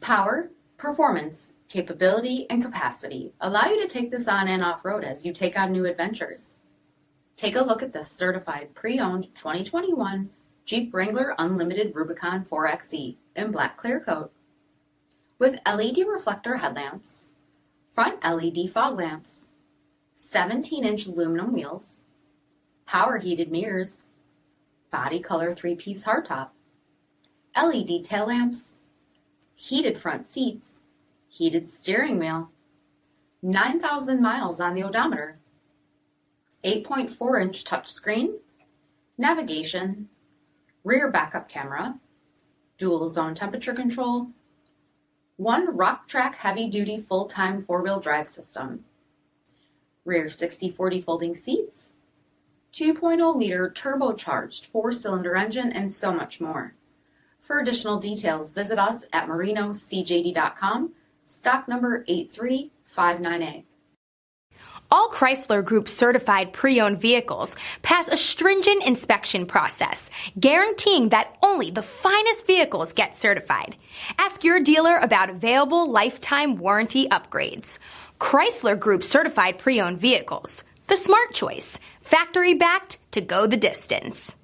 Power, performance, capability, and capacity allow you to take this on and off-road as you take on new adventures. Take a look at this certified pre-owned 2021 Jeep Wrangler Unlimited Rubicon 4xe in black clear coat. With LED reflector headlamps, front LED fog lamps, 17-inch aluminum wheels, power heated mirrors, body color 3-piece hardtop, LED tail lamps, heated front seats, heated steering wheel, 9,000 miles on the odometer, 8.4-inch touchscreen, navigation, rear backup camera, dual zone temperature control, one rock-track heavy-duty full-time four-wheel drive system, rear 60/40 folding seats, 2.0-liter turbocharged four-cylinder engine, and so much more. For additional details, visit us at marinocjd.com, stock number 8359A. All Chrysler Group certified pre-owned vehicles pass a stringent inspection process, guaranteeing that only the finest vehicles get certified. Ask your dealer about available lifetime warranty upgrades. Chrysler Group certified pre-owned vehicles, the smart choice, factory backed to go the distance.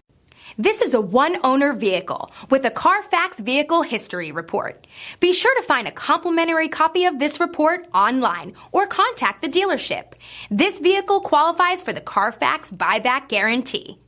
This is a one-owner vehicle with a CARFAX vehicle history report. Be sure to find a complimentary copy of this report online or contact the dealership. This vehicle qualifies for the CARFAX buyback guarantee.